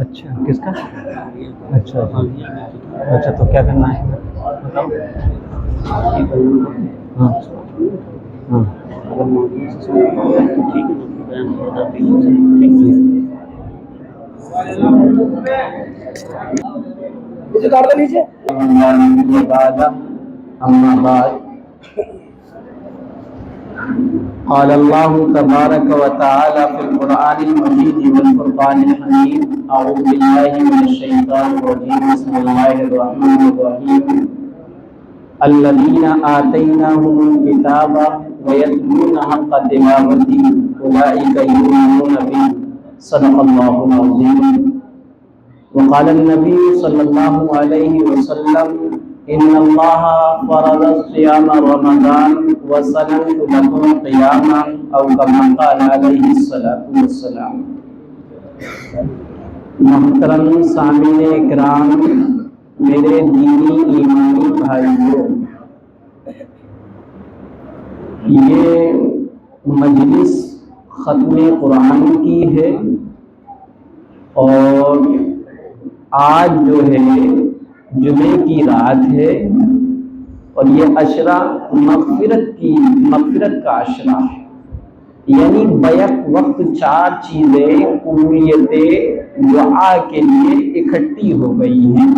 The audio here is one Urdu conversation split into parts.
اچھا کس کا؟ اچھا اچھا تو کیا کرنا ہے بتاؤ. ہاں ہاں اما بعد قال الله تبارك وتعالى في القرآن المجيد والفرقان الحميد أعوذ بالله من الشيطان الرجيم بسم الله الرحمن الرحيم الذين آتيناهم الكتاب ويتلون حق تلاوته أولئك يؤمنون به صدق الله العظيم. وقال النبي صلى الله عليه وسلم إن الله فرض صيام رمضان وسننت لكم قياما أو كما قال عليه الصلاة والسلام. محترم سامعین اکرام، میرے دینی ایمانی بھائیوں، یہ مجلس ختم قرآن کی ہے اور آج جو ہے جمعے کی رات ہے اور یہ عشرہ مغفرت کا عشرہ ہے. یعنی بیک وقت 4 چیزیں قبولیت دعا کے لیے اکٹھی ہو گئی ہیں.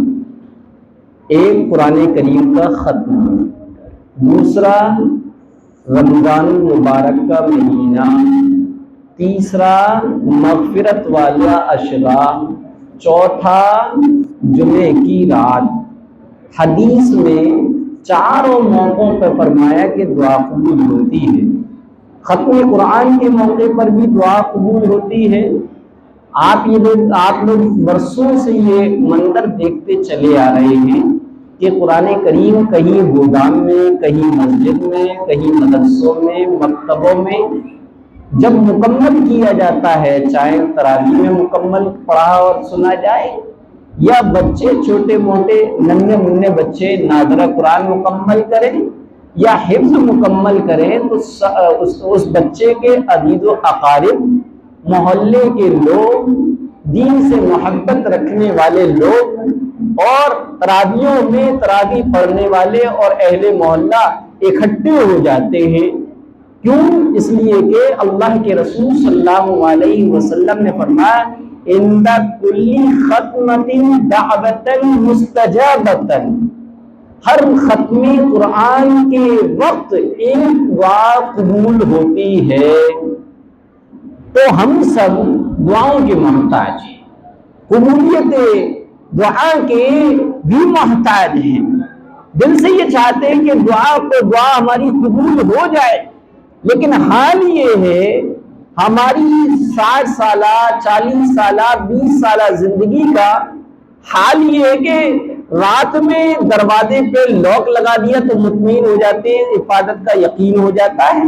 ایک قرآن کریم کا ختم، دوسرا رمضان المبارک کا مہینہ، تیسرا مغفرت والا عشرہ، چوتھا جمعے کی رات. حدیث میں 4 موقعوں پر فرمایا کہ دعا قبول ہوتی ہے. ختم قرآن کے موقع پر بھی دعا قبول ہوتی ہے. آپ لوگ برسوں سے یہ منظر دیکھتے چلے آ رہے ہیں کہ قرآن کریم کہیں گودام میں، کہیں مسجد میں، کہیں مدرسوں میں، مکتبوں میں جب مکمل کیا جاتا ہے، چاہے تراویح میں مکمل پڑھا اور سنا جائے یا بچے چھوٹے موٹے ننھے منھے بچے ناظرہ قرآن مکمل کریں یا حفظ مکمل کریں، تو اس بچے کے عزیز و اقارب، محلے کے لوگ، دین سے محبت رکھنے والے لوگ اور تراویحوں میں تراویح پڑھنے والے اور اہل محلہ اکٹھے ہو جاتے ہیں. کیوں؟ اس لیے کہ اللہ کے رسول صلی اللہ علیہ وسلم نے فرمایا عند کل ختمۃ دعوۃ مستجابۃ، ہر ختم قرآن کے وقت ایک دعا قبول ہوتی ہے. تو ہم سب دعاؤں کے محتاج ہیں، قبولیت دعا کے بھی محتاج ہیں. دل سے یہ چاہتے ہیں کہ دعا ہماری قبول ہو جائے، لیکن حال یہ ہے ہماری 60 سالہ 40 سالہ 20 سالہ زندگی کا حال یہ ہے کہ رات میں دروازے پہ لاک لگا دیا تو مطمئن ہو جاتے ہیں، حفاظت کا یقین ہو جاتا ہے.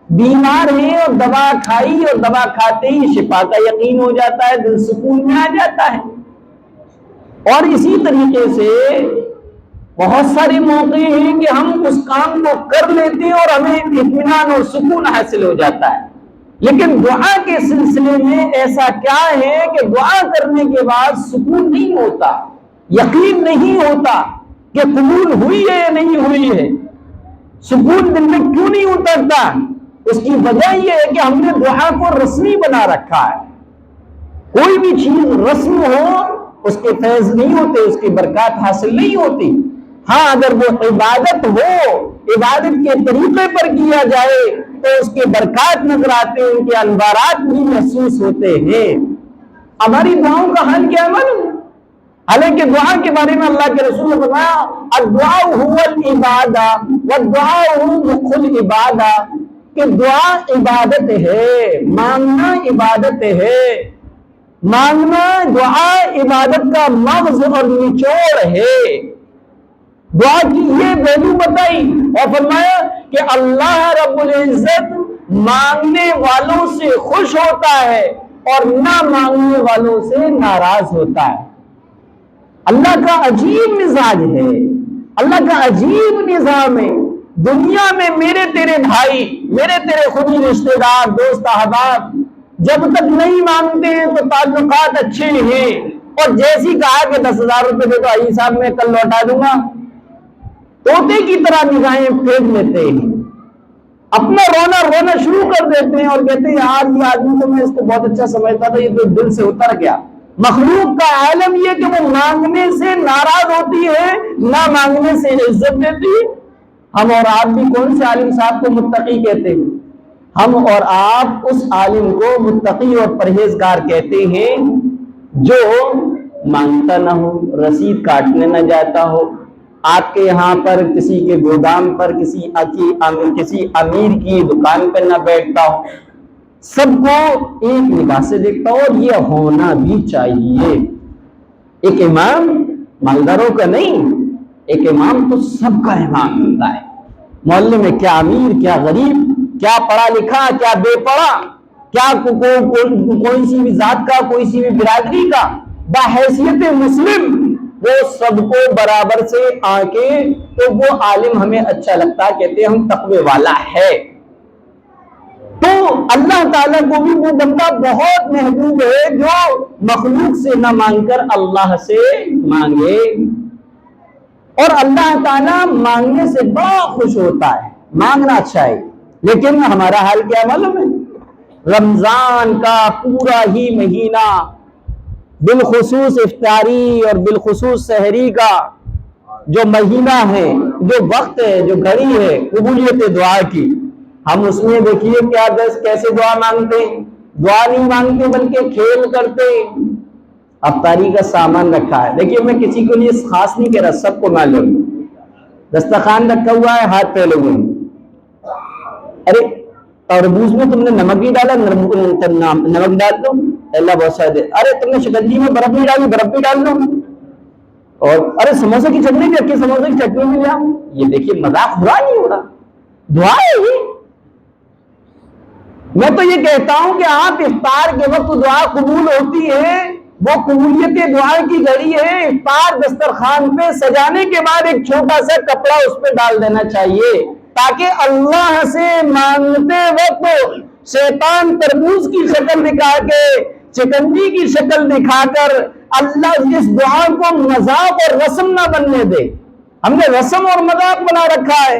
بیمار ہیں اور دوا کھائی اور دوا کھاتے ہی شفا کا یقین ہو جاتا ہے، دل سکون میں آ جاتا ہے. اور اسی طریقے سے بہت سارے موقع ہیں کہ ہم اس کام کو کر لیتے ہیں اور ہمیں اطمینان اور سکون حاصل ہو جاتا ہے. لیکن دعا کے سلسلے میں ایسا کیا ہے کہ دعا کرنے کے بعد سکون نہیں ہوتا، یقین نہیں ہوتا کہ قبول ہوئی ہے یا نہیں ہوئی ہے. سکون دل میں کیوں نہیں اترتا؟ اس کی وجہ یہ ہے کہ ہم نے دعا کو رسمی بنا رکھا ہے. کوئی بھی چیز رسم ہو اس کے فیض نہیں ہوتے، اس کی برکات حاصل نہیں ہوتی. ہاں اگر وہ عبادت ہو، عبادت کے طریقے پر کیا جائے تو اس کے برکات نظر آتے ہیں، ان کے انوارات بھی محسوس ہوتے ہیں. ہماری دعاؤں کا حال کیا معلوم؟ حالانکہ دعا کے بارے میں اللہ کے رسول نے فرمایا الدعاء هو العبادہ والدعاء مخ العبادہ، کہ دعا عبادت ہے، مانگنا عبادت ہے. مانگنا دعا عبادت کا مغز اور نچوڑ ہے. دعا کی یہ ویلیو بتائی اور فرمایا کہ اللہ رب العزت مانگنے والوں سے خوش ہوتا ہے اور نہ مانگنے والوں سے ناراض ہوتا ہے. اللہ کا عجیب مزاج ہے، اللہ کا عجیب نظام ہے. دنیا میں میرے تیرے بھائی، میرے تیرے خودی رشتہ دار، دوست احباب جب تک نہیں مانگتے ہیں تو تعلقات اچھے ہیں، اور جیسی کہا کہ 10,000 روپے دے دو آئی صاحب میں کل لوٹا دوں گا، طوطے کی طرح نگاہیں پھینک لیتے ہیں، اپنا رونا شروع کر دیتے ہیں اور کہتے ہیں یار یہ آدمی تو میں اس کو بہت اچھا سمجھتا تھا، یہ تو دل سے اتر گیا۔ مخلوق کا عالم یہ کہ وہ مانگنے سے ناراض ہوتی ہے، نہ مانگنے سے عزت دیتی ہے۔ ہم اور آپ بھی کون سے عالم صاحب کو متقی کہتے ہیں؟ ہم اور آپ اس عالم کو متقی اور پرہیزگار کہتے ہیں جو مانگتا نہ ہو، رسید کاٹنے نہ جاتا ہو، آپ کے یہاں پر کسی کے گودام پر کسی امیر کی دکان پر نہ بیٹھتا ہو، سب کو ایک نگاہ سے دیکھتا ہو، اور یہ ہونا بھی چاہیے۔ ایک امام مالداروں کا نہیں، ایک امام تو سب کا امام ہوتا ہے۔ محلے میں کیا امیر کیا غریب، کیا پڑھا لکھا کیا بے پڑھا، کیا کوئی سی بھی ذات کا، کوئی سی بھی برادری کا، بحیثیت مسلم وہ سب کو برابر سے آکے تو وہ عالم ہمیں اچھا لگتا، کہتے ہیں ہم تقوی والا ہے۔ تو اللہ تعالیٰ کو بھی وہ بندہ بہت محبوب ہے جو مخلوق سے نہ مانگ کر اللہ سے مانگے، اور اللہ تعالیٰ مانگنے سے بڑا خوش ہوتا ہے، مانگنا اچھا ہے۔ لیکن ہمارا حال کیا معلوم ہے؟ رمضان کا پورا ہی مہینہ، بالخصوص افطاری اور بالخصوص سحری کا جو مہینہ ہے، جو وقت ہے، جو گھڑی ہے قبولیت دعا کی، ہم اس میں دیکھیے کیا کیسے دعا مانگتے ہیں۔ دعا نہیں مانگتے بلکہ کھیل کرتے ہیں۔ افطاری کا سامان رکھا ہے، دیکھیے میں کسی کو لیے خاص نہیں کہہ رہا، سب کو معلوم، دسترخوان رکھا ہوا ہے، ہاتھ پھیلے ہوئے ہیں۔ ارے تربوز میں تم نے نمک نہیں ڈالا، نمک ڈال دو، اللہ بہت سارے دے۔ ارے تم نے شکنجی میں برف نہیں ڈالی، برف بھی ڈال دو۔ اور ارے سموسے کی چٹنی بھی رکھی، سموسے کی چٹنی بھی لیا۔ یہ دیکھیے مذاق برا نہیں ہو رہا، دعا ہے یہ۔ میں تو یہ کہتا ہوں کہ آپ افطار کے وقت دعا قبول ہوتی ہے، وہ قبولیت دعا کی گھڑی ہے۔ افطار دسترخوان پہ سجانے کے بعد ایک چھوٹا سا کپڑا اس پہ ڈال دینا چاہیے، تاکہ اللہ سے مانگتے وقت شیطان تربوز کی شکل دکھا کے، چکنجی کی شکل دکھا کر اللہ اس دعا کو مذاق اور رسم نہ بننے دے۔ ہم نے رسم اور مذاق بنا رکھا ہے۔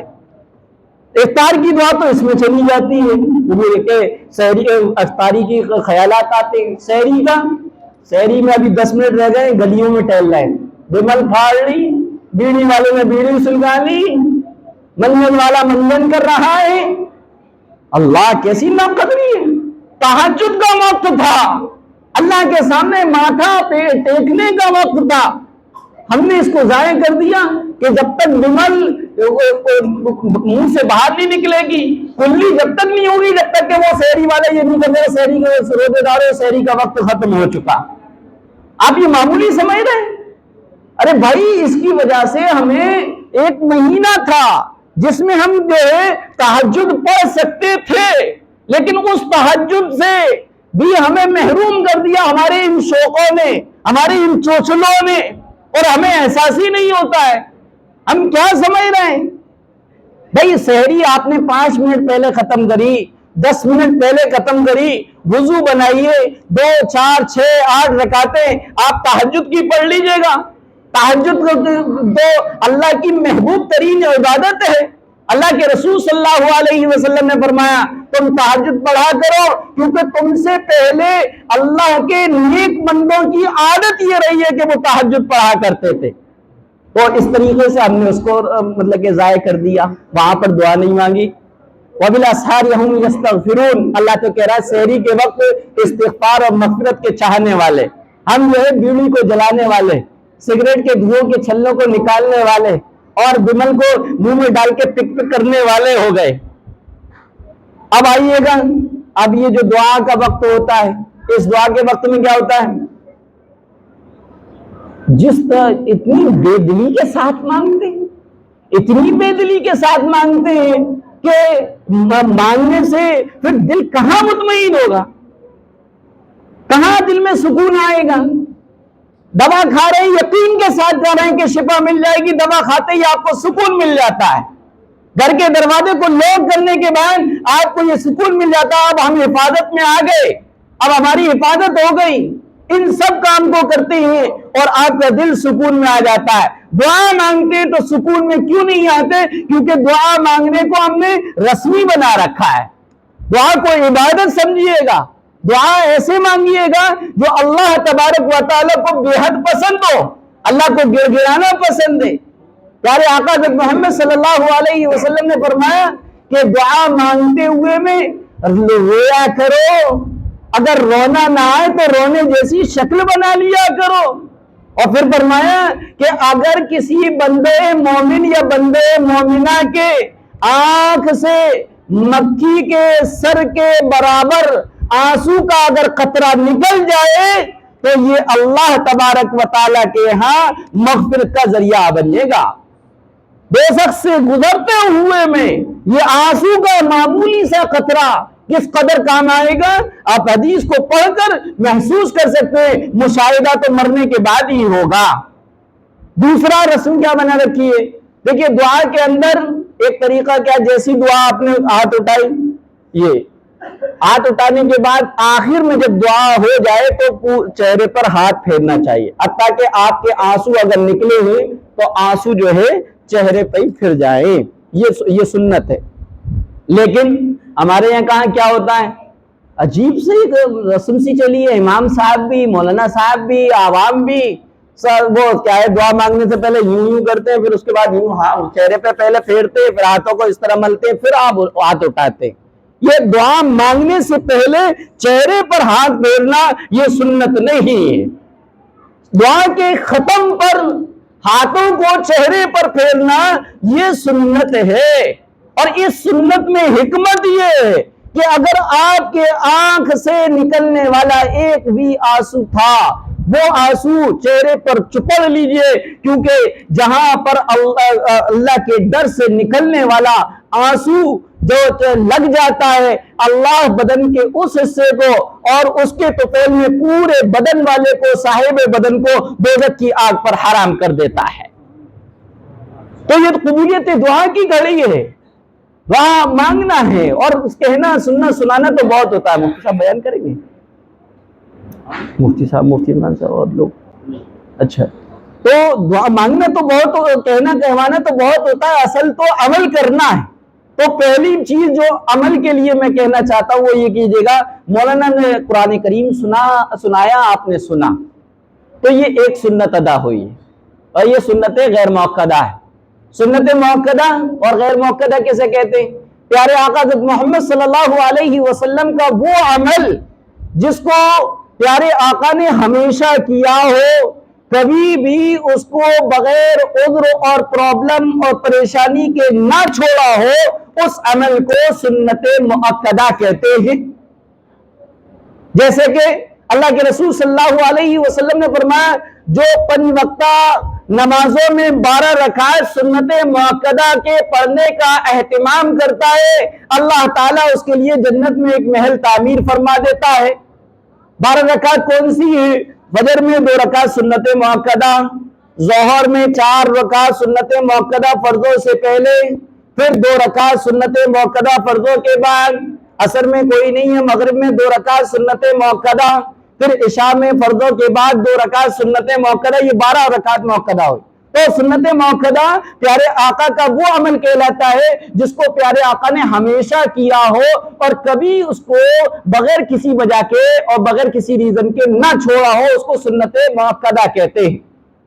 افطار کی دعا تو اس میں چلی جاتی ہے، سحری افطاری کی خیالات آتے ہیں، سحری میں ابھی 10 منٹ رہ گئے، گلیوں میں ٹہل رہے ہیں، بمل پھاڑ لی، بیڑی والے نے بیڑی سلگا لی، منجن والا منجن کر رہا ہے۔ اللہ کیسی ناقدری ہے! تہجد کا وقت تھا، اللہ کے سامنے ماتھا ٹیکنے کا وقت تھا، ہم نے اس کو ضائع کر دیا کہ جب تک بمل منہ سے باہر نہیں نکلے گی، کلی جب تک نہیں ہوگی، جب تک کہ وہ سحری والے یہ نہیں کرتے سحری کے روزے داروں سحری کا وقت ختم ہو چکا۔ آپ یہ معمولی سمجھ رہے ہیں؟ ارے بھائی اس کی وجہ سے ہمیں ایک مہینہ تھا جس میں ہم جو ہے تہجد پڑھ سکتے تھے، لیکن اس تہجد سے بھی ہمیں محروم کر دیا ہمارے ان شوقوں نے، ہمارے ان چوچلوں نے، اور ہمیں احساس ہی نہیں ہوتا ہے ہم کیا سمجھ رہے ہیں۔ بھائی سحری آپ نے 5 منٹ پہلے ختم کری، 10 منٹ پہلے ختم کری، وضو بنائیے، 2 4 6 8 رکعتیں آپ تہجد کی پڑھ لیجئے گا۔ تہجد تو اللہ کی محبوب ترین عبادت ہے۔ اللہ کے رسول صلی اللہ علیہ وسلم نے فرمایا تم تہجد پڑھا کرو، کیونکہ تم سے پہلے اللہ کے نیک بندوں کی عادت یہ رہی ہے کہ وہ تہجد پڑھا کرتے تھے۔ تو اس طریقے سے ہم نے اس کو مطلب کہ ضائع کر دیا، وہاں پر دعا نہیں مانگی۔ وَبِالْأَسْحَارِ هُمْ يَسْتَغْفِرُونَ، اللہ تو کہہ رہا ہے سحری کے وقت استغفار اور مغفرت کے چاہنے والے، ہم جو ہے بیڑی کو جلانے والے، سگریٹ کے دھوؤں کے چھلوں کو نکالنے والے، اور بمل کو منہ میں ڈال کے پک پک کرنے والے ہو گئے۔ اب آئیے گا، اب یہ جو دعا کا وقت ہوتا ہے، اس دعا کے وقت میں کیا ہوتا ہے؟ جس طرح اتنی بے دلی کے ساتھ مانگتے ہیں، اتنی بے دلی کے ساتھ مانگتے ہیں کہ مانگنے سے پھر دل کہاں مطمئن ہوگا، کہاں دل میں سکون آئے گا۔ دوا کھا رہے یقین کے ساتھ کہہ رہے ہیں کہ شفا مل جائے گی، دوا کھاتے ہی آپ کو سکون مل جاتا ہے، گھر کے دروازے کو لاک کرنے کے بعد آپ کو یہ سکون مل جاتا ہے اب ہم حفاظت میں آ گئے، اب ہماری حفاظت ہو گئی، ان سب کام کو کرتے ہیں اور آپ کا دل سکون میں آ جاتا ہے۔ دعا مانگتے ہیں تو سکون میں کیوں نہیں آتے؟ کیونکہ دعا مانگنے کو ہم نے رسمی بنا رکھا ہے۔ دعا کو عبادت سمجھیے گا، دعا ایسے مانگیے گا جو اللہ تبارک و تعالیٰ کو بے حد پسند ہو، اللہ کو گر گرانا پسند ہے۔ پیارے آقا حضرت محمد صلی اللہ علیہ وسلم نے فرمایا کہ دعا مانگتے ہوئے میں رویا کرو، اگر رونا نہ آئے تو رونے جیسی شکل بنا لیا کرو۔ اور پھر فرمایا کہ اگر کسی بندے مومن یا بندے مومنہ کے آنکھ سے مکھی کے سر کے برابر آنسو کا اگر قطرہ نکل جائے تو یہ اللہ تبارک و تعالیٰ کے ہاں مغفرت کا ذریعہ بنے گا۔ دوزخ سے گزرتے ہوئے میں یہ آنسو کا معمولی سا قطرہ کس قدر کام آئے گا، آپ حدیث کو پڑھ کر محسوس کر سکتے ہیں۔ مشاہدہ تو مرنے کے بعد ہی ہوگا۔ دوسرا رسم کیا بنا رکھی ہے؟ دیکھیے دعا کے اندر ایک طریقہ کیا، جیسی دعا آپ نے ہاتھ اٹھائی، یہ ہاتھ اٹھانے کے بعد آخر میں جب دعا ہو جائے تو چہرے پر ہاتھ پھیرنا چاہیے، حتیٰ کہ آپ کے آنسو اگر نکلے ہوئے تو آنسو جو ہے چہرے پہ ہی پھر جائیں، یہ سنت ہے۔ لیکن ہمارے یہاں کہاں کیا ہوتا ہے، عجیب سے رسم سی چلی ہے، امام صاحب بھی، مولانا صاحب بھی، عوام بھی، وہ کیا ہے دعا مانگنے سے پہلے یوں کرتے ہیں، پھر اس کے بعد یوں چہرے پہ پہلے پھیرتے، پھر ہاتھوں کو اس طرح ملتے، پھر آپ ہاتھ اٹھاتے۔ یہ دعا مانگنے سے پہلے چہرے پر ہاتھ پھیرنا یہ سنت نہیں ہے۔ دعا کے ختم پر ہاتھوں کو چہرے پر پھیرنا یہ سنت ہے، اور اس سنت میں حکمت یہ ہے کہ اگر آپ کے آنکھ سے نکلنے والا ایک بھی آنسو تھا وہ آنسو چہرے پر چپڑ لیجئے، کیونکہ جہاں پر اللہ کے ڈر سے نکلنے والا آنسو جو لگ جاتا ہے، اللہ بدن کے اس حصے کو اور اس کے طفیل میں پورے بدن والے کو، صاحب بدن کو دوزخ کی آگ پر حرام کر دیتا ہے۔ تو یہ قبولیت دعا کی گھڑی ہے، دعا مانگنا ہے، اور کہنا سننا سنانا تو بہت ہوتا ہے۔ مفتی صاحب بیان کریں گے، مفتی صاحب، مفتی عمران صاحب اور لوگ، اچھا۔ تو دعا مانگنا تو بہت، کہنا کہوانا تو بہت ہوتا ہے، اصل تو عمل کرنا ہے۔ تو پہلی چیز جو عمل کے لیے میں کہنا چاہتا ہوں وہ یہ کیجئے گا، مولانا نے قرآن کریم سنایا، آپ نے سنا، تو یہ ایک سنت ادا ہوئی ہے، اور یہ سنت غیر موقدہ ہے۔ سنت موقدہ اور غیر موقدہ کیسے کہتے ہیں؟ پیارے آقا حضرت محمد صلی اللہ علیہ وسلم کا وہ عمل جس کو پیارے آقا نے ہمیشہ کیا ہو، کبھی بھی اس کو بغیر عذر اور پرابلم اور پریشانی کے نہ چھوڑا ہو، اس عمل کو سنت مؤکدہ کہتے ہیں۔ جیسے کہ اللہ کے رسول صلی اللہ علیہ وسلم نے فرمایا، جو 5 وقتہ نمازوں میں 12 رکعت سنت مؤکدہ کے پڑھنے کا اہتمام کرتا ہے، اللہ تعالیٰ اس کے لیے جنت میں ایک محل تعمیر فرما دیتا ہے۔ 12 رکعت کون سی ہے؟ فجر میں 2 رکعت سنت مؤکدہ، ظہر میں 4 رکعت سنت مؤکدہ فرضوں سے پہلے، پھر 2 رکعت سنت مؤکدہ فرضوں کے بعد، عصر میں کوئی نہیں ہے، مغرب میں 2 رکعت سنت مؤکدہ، پھر عشاء میں فرضوں کے بعد 2 رکعت سنت مؤکدہ، یہ 12 رکعت مؤکدہ ہوئی۔ تو سنت مؤکدہ پیارے آقا کا وہ عمل کہلاتا ہے جس کو پیارے آقا نے ہمیشہ کیا ہو اور کبھی اس کو بغیر کسی وجہ کے اور بغیر کسی ریزن کے نہ چھوڑا ہو، اس کو سنت مؤکدہ کہتے ہیں۔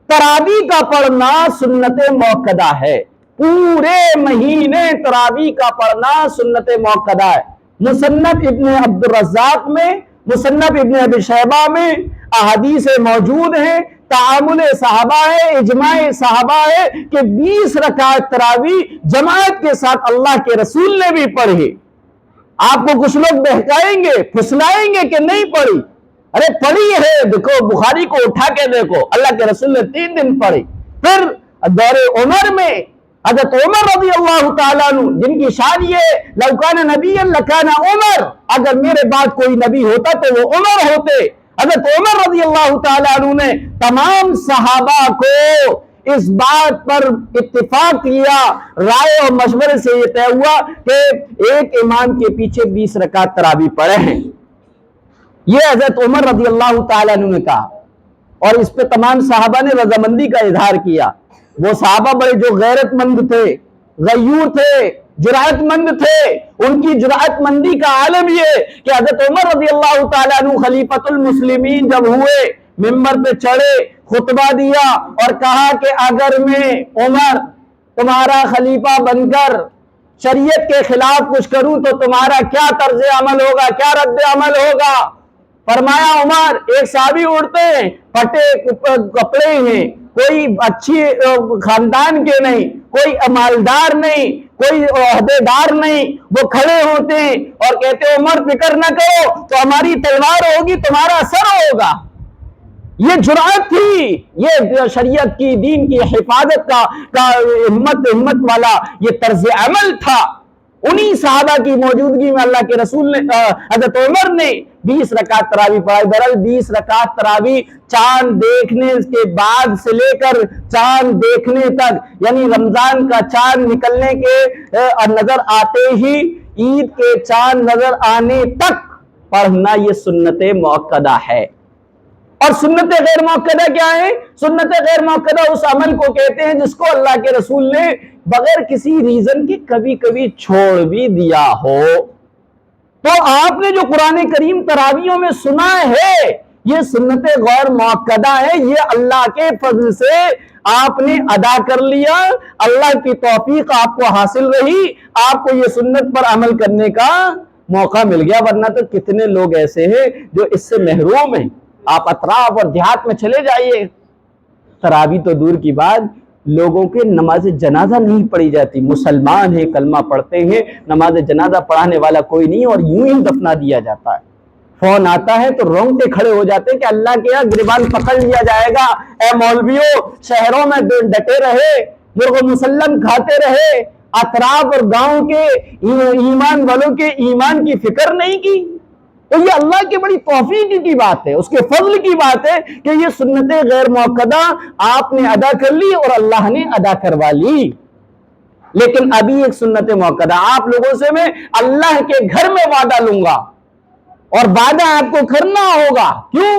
تراویح کا پڑھنا سنت مؤکدہ ہے، پورے مہینے تراویح کا پڑھنا سنت مؤکدہ ہے۔ مصنف ابن عبدالرزاق میں، مصنف ابن ابی شیبہ میں احادیث موجود ہیں، تعامل صحابہ ہے، اجماع صحابہ ہے کہ 20 رکعت تراویح جماعت کے ساتھ اللہ کے رسول نے بھی پڑھی۔ آپ کو کچھ لوگ بہکائیں گے، پھسلائیں گے کہ نہیں پڑھی، ارے پڑھی ہے، دیکھو بخاری کو اٹھا کے دیکھو، اللہ کے رسول نے 3 دن پڑھی۔ پھر دور عمر میں حضرت عمر رضی اللہ تعالیٰ عنہ، جن کی شان یہ لو کان نبی لکان عمر، اگر میرے بعد کوئی نبی ہوتا تو وہ عمر ہوتے۔ حضرت عمر رضی اللہ تعالیٰ عنہ نے تمام صحابہ کو اس بات پر اتفاق کیا، رائے اور مشورے سے یہ طے ہوا کہ ایک امام کے پیچھے 20 رکعت تراویح پڑھے ہیں۔ یہ حضرت عمر رضی اللہ تعالیٰ عنہ نے کہا، اور اس پہ تمام صحابہ نے رضامندی کا اظہار کیا۔ وہ صحابہ بڑے جو غیرت مند تھے، غیور تھے، جرأت مند تھے، ان کی جرأت مندی کا عالم یہ کہ حضرت عمر رضی اللہ تعالیٰ عنہ خلیفۃ المسلمین جب ہوئے، ممبر پہ چڑھے، خطبہ دیا اور کہا کہ اگر میں عمر تمہارا خلیفہ بن کر شریعت کے خلاف کچھ کروں تو تمہارا کیا طرز عمل ہوگا، کیا رد عمل ہوگا؟ فرمایا عمر، ایک صحابی اڑتے ہیں، پھٹے کپڑے ہیں، کوئی اچھی خاندان کے نہیں، کوئی مالدار نہیں، کوئی عہدے دار نہیں، وہ کھڑے ہوتے ہیں اور کہتے ہیں عمر فکر نہ کرو، تو ہماری تلوار ہوگی، تمہارا سر ہوگا۔ یہ جرأت تھی، یہ شریعت کی، دین کی حفاظت کا ہمت والا یہ طرز عمل تھا۔ انہی صحابہ کی موجودگی میں اللہ کے رسول نے، حضرت عمر نے 20 رکعت تراویح پڑھائی۔ بہرحال 20 رکعت تراویح چاند دیکھنے کے بعد سے لے کر چاند دیکھنے تک، یعنی رمضان کا چاند نکلنے کے نظر آتے ہی عید کے چاند نظر آنے تک پڑھنا، یہ سنت مؤکدہ ہے۔ اور سنت غیر مؤکدہ کیا ہے؟ سنت غیر مؤکدہ اس عمل کو کہتے ہیں جس کو اللہ کے رسول نے بغیر کسی ریزن کے کبھی کبھی چھوڑ بھی دیا ہو۔ تو آپ نے جو قرآن کریم تراویحوں میں سنا ہے، یہ سنت غیر مؤکدہ ہے، یہ اللہ کے فضل سے آپ نے ادا کر لیا، اللہ کی توفیق آپ کو حاصل رہی، آپ کو یہ سنت پر عمل کرنے کا موقع مل گیا، ورنہ تو کتنے لوگ ایسے ہیں جو اس سے محروم ہیں۔ آپ اطراف اور دیہات میں چلے جائیے، تراویح تو دور کی بات، لوگوں کے نماز جنازہ نہیں پڑھی جاتی، مسلمان ہیں، کلمہ پڑھتے ہیں، نماز جنازہ پڑھانے والا کوئی نہیں، اور یوں ہی دفنا دیا جاتا ہے۔ فون آتا ہے تو رونگٹے کھڑے ہو جاتے ہیں کہ اللہ کے یہاں گریبان پکڑ لیا جائے گا۔ اے مولویوں، شہروں میں ڈٹے رہے، مرغ مسلم کھاتے رہے، اطراف اور گاؤں کے ایمان والوں کے ایمان کی فکر نہیں کی۔ تو یہ اللہ کی بڑی توفیق کی بات ہے، اس کے فضل کی بات ہے کہ یہ سنت غیر مؤکدہ آپ نے ادا کر لی اور اللہ نے ادا کروا لی۔ لیکن ابھی ایک سنت مؤکدہ آپ لوگوں سے میں اللہ کے گھر میں وعدہ لوں گا، اور وعدہ آپ کو کرنا ہوگا۔ کیوں؟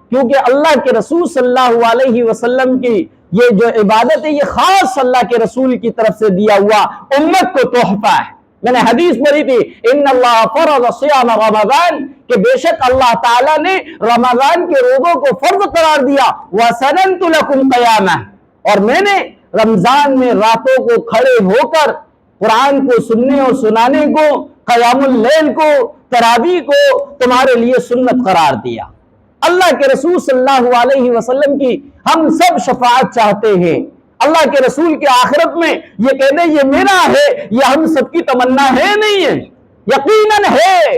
کیونکہ اللہ کے رسول صلی اللہ علیہ وسلم کی یہ جو عبادت ہے، یہ خاص اللہ کے رسول کی طرف سے دیا ہوا امت کو تحفہ ہے۔ میں نے حدیث پڑھی تھی، ان اللہ فرض صیام رمضان، کہ بے شک اللہ تعالیٰ نے رمضان کے روزوں کو فرض قرار دیا، وَسَنَنْتُ لَكُمْ قَيَامَهْ، اور میں نے رمضان میں راتوں کو کھڑے ہو کر قرآن کو سننے اور سنانے کو، قیام اللیل کو، تراویح کو تمہارے لیے سنت قرار دیا۔ اللہ کے رسول صلی اللہ علیہ وسلم کی ہم سب شفاعت چاہتے ہیں۔ اللہ کے رسول کے آخرت میں یہ کہہ دیں یہ میرا ہے، یہ ہم سب کی تمنا ہے نہیں ہے؟ یقیناً ہے،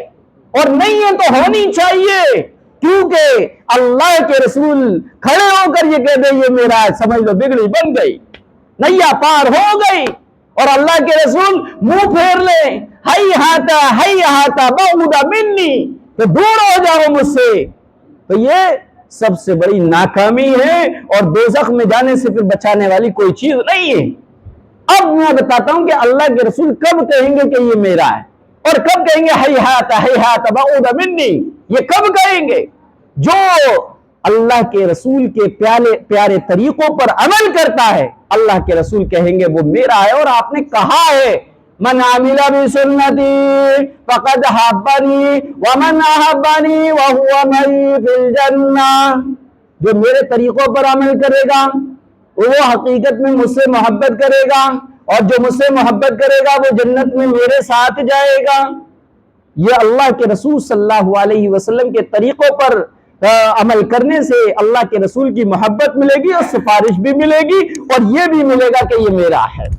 اور نہیں ہے تو ہونی چاہیے، کیونکہ اللہ کے رسول کھڑے ہو کر یہ کہہ دیں یہ میرا ہے، سمجھ لو بگڑی بن گئی، نیا پار ہو گئی۔ اور اللہ کے رسول منہ پھیر لیں، ہی ہاتا بعودا منی، تو دور ہو جاؤ مجھ سے، تو یہ سب سے بڑی ناکامی ہے، اور دوزخ میں جانے سے پھر بچانے والی کوئی چیز نہیں ہے۔ اب میں بتاتا ہوں کہ اللہ کے رسول کب کہیں گے کہ یہ میرا ہے، اور کب کہیں گے ہیہات بعودا منی، یہ کب کہیں گے؟ جو اللہ کے رسول کے پیارے طریقوں پر عمل کرتا ہے، اللہ کے رسول کہیں گے وہ میرا ہے۔ اور آپ نے کہا ہے من عمل بسنتی فقد حبنی ومن احبنی وهو معی فی الجنہ، جو میرے طریقوں پر عمل کرے گا وہ حقیقت میں مجھ سے محبت کرے گا، اور جو مجھ سے محبت کرے گا وہ جنت میں میرے ساتھ جائے گا۔ یہ اللہ کے رسول صلی اللہ علیہ وسلم کے طریقوں پر عمل کرنے سے اللہ کے رسول کی محبت ملے گی، اور سفارش بھی ملے گی، اور یہ بھی ملے گا کہ یہ میرا ہے۔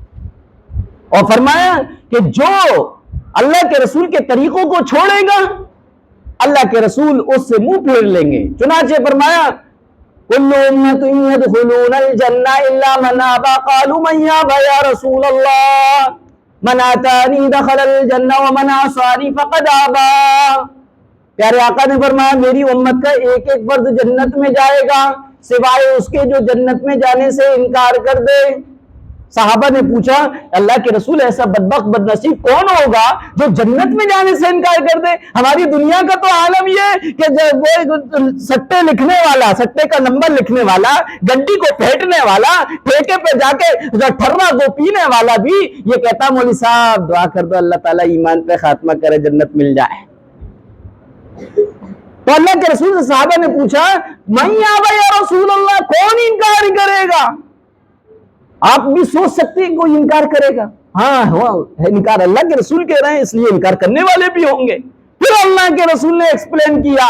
اور فرمایا کہ جو اللہ کے رسول کے طریقوں کو چھوڑے گا، اللہ کے رسول اس سے منہ پھیر لیں گے۔ چنانچہ فرمایا کل امت يدخلون الجنہ الا من ابى قالوا من يابى یا رسول اللہ من اتانی دخل الجنہ ومن عصانی فقد ابى۔ پیارے آقا نے فرمایا میری امت کا ایک ایک فرد جنت میں جائے گا، سوائے اس کے جو جنت میں جانے سے انکار کر دے۔ صحابہ نے پوچھا اللہ کے رسول ایسا بدبخت بدنصیب کون ہوگا جو جنت میں جانے سے انکار کر دے؟ ہماری دنیا کا تو عالم یہ کہ وہ سٹے لکھنے والا، سٹے کا نمبر لکھنے والا، گڈی کو پھینٹنے والا، ٹھیکے پہ جا کے ٹھرا کو پینے والا بھی یہ کہتا مولوی صاحب دعا کر دو اللہ تعالیٰ ایمان پہ خاتمہ کرے جنت مل جائے۔ تو اللہ کے رسول سے صحابہ نے پوچھا من یابا یا رسول اللہ، کون انکار کرے گا؟ آپ بھی سوچ سکتے ہیں کوئی انکار کرے گا؟ ہاں انکار اللہ کے رسول کہہ رہے ہیں اس لیے انکار کرنے والے بھی ہوں گے۔ پھر اللہ کے رسول نے ایکسپلین کیا،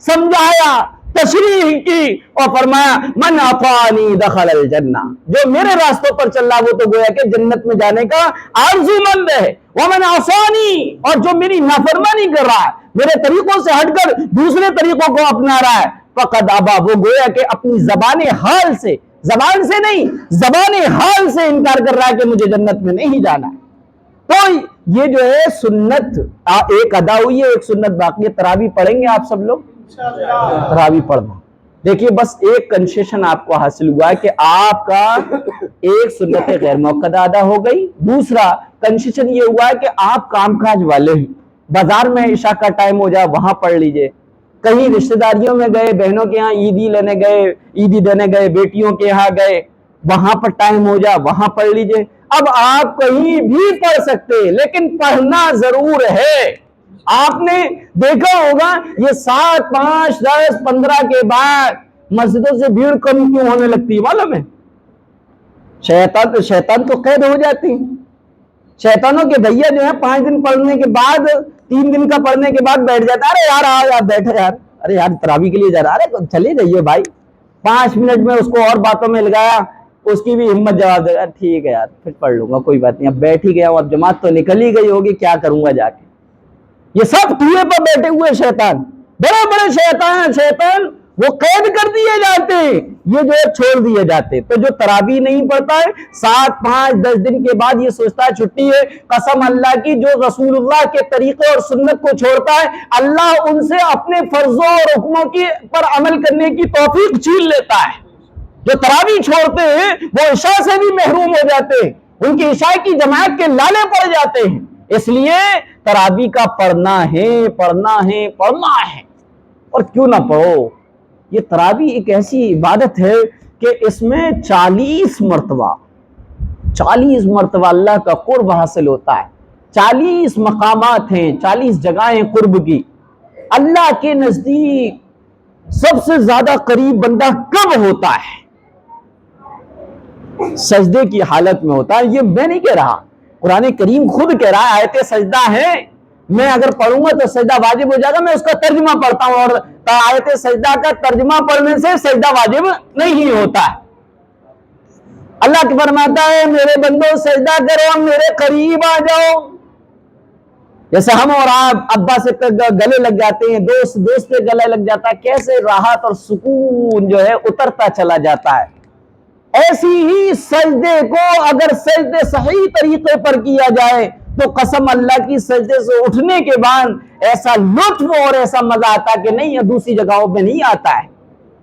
سمجھایا، تشریح کی اور فرمایا من اطاعنی دخل الجنہ، جو میرے راستوں پر چل رہا وہ تو گویا کہ جنت میں جانے کا آرزو مند ہے، ومن عصانی، اور جو میری نافرمانی کر رہا ہے، میرے طریقوں سے ہٹ کر دوسرے طریقوں کو اپنا رہا ہے، فقد ابا، وہ گویا کہ اپنی زبان حال سے، زبان سے نہیں زبان حال سے انکار کر رہا ہے کہ مجھے جنت میں نہیں جانا ہے۔ تو یہ جو ہے سنت ایک ادا ہوئی ہے، ایک سنت باقی ہے۔ تراویح پڑھیں گے آپ سب لوگ؟ تراویح پڑھنا۔ دیکھیے بس ایک کنسیشن آپ کو حاصل ہوا ہے کہ آپ کا ایک سنت غیر موقدہ ادا ہو گئی، دوسرا کنسیشن یہ ہوا ہے کہ آپ کام کاج والے ہیں، بازار میں عشاء کا ٹائم ہو جائے وہاں پڑھ لیجئے، کہیں رشتہ داریوں میں گئے، بہنوں کے ہاں عیدی لینے گئے، عیدی دینے گئے، بیٹیوں کے ہاں گئے، وہاں پر ٹائم ہو جائے وہاں پڑھ لیجئے۔ اب آپ کہیں بھی پڑھ سکتے لیکن پڑھنا ضرور ہے۔ آپ نے دیکھا ہوگا یہ 7، 5، 10، 15 کے بعد مسجدوں سے بھیڑ کم کیوں ہونے لگتی ہے معلوم ہے؟ شیطان تو قید ہو جاتی ہیں۔ شیطانوں کے بھیا جو ہے 5 دن پڑھنے کے بعد، 3 دن کا پڑھنے کے بعد بیٹھ جاتا ہے، ارے یار آؤ یار بیٹھے یار، ارے یار تراویح کے لیے جا رہا، ارے چلے جائیے بھائی۔ 5 منٹ میں اس کو اور باتوں میں لگایا، اس کی بھی ہمت جواب دے گا ٹھیک ہے یار پھر پڑھ لوں گا کوئی بات نہیں، اب بیٹھ ہی گیا ہوں، اب جماعت تو نکل ہی گئی ہوگی، کیا کروں گا جا کے۔ یہ سب کنویں پر بیٹھے ہوئے شیطان، بڑے بڑے شیطان وہ قید کر دیے جاتے ہیں، یہ جو ہے چھوڑ دیے جاتے۔ تو جو تراویح نہیں پڑھتا ہے 7، 5، 10 دن کے بعد یہ سوچتا ہے چھٹی ہے، قسم اللہ کی جو رسول اللہ کے طریقے اور سنت کو چھوڑتا ہے اللہ ان سے اپنے فرضوں اور حکموں کی پر عمل کرنے کی توفیق چھین لیتا ہے۔ جو تراویح چھوڑتے ہیں وہ عشاء سے بھی محروم ہو جاتے ہیں، ان کی عشاء کی جماعت کے لالے پڑ جاتے ہیں۔ اس لیے تراویح کا پڑھنا ہے اور کیوں نہ پڑھو۔ یہ تراویح ایک ایسی عبادت ہے کہ اس میں 40 مرتبہ اللہ کا قرب حاصل ہوتا ہے۔ 40 مقامات ہیں، 40 جگہیں قرب کی۔ اللہ کے نزدیک سب سے زیادہ قریب بندہ کب ہوتا ہے؟ سجدے کی حالت میں ہوتا ہے۔ یہ میں نہیں کہہ رہا، قرآن کریم خود کہہ رہا ہے، آیت سجدہ ہے، میں اگر پڑھوں گا تو سجدہ واجب ہو جائے گا، میں اس کا ترجمہ پڑھتا ہوں اور آیت سجدہ کا ترجمہ پڑھنے سے سجدہ واجب نہیں ہوتا ہے۔ اللہ کی فرماتا ہے میرے بندو سجدہ کرو، میرے قریب آ جاؤ۔ جیسے ہم اور آپ ابا سے گلے لگ جاتے ہیں، دوست سے گلے لگ جاتا ہے، کیسے راحت اور سکون جو ہے اترتا چلا جاتا ہے۔ ایسی ہی سجدے کو اگر سجدے صحیح طریقے پر کیا جائے تو قسم اللہ کی سجدے سے اٹھنے کے بعد ایسا لطف اور ایسا مزہ آتا کہ نہیں یہ دوسری جگہوں پہ نہیں آتا ہے۔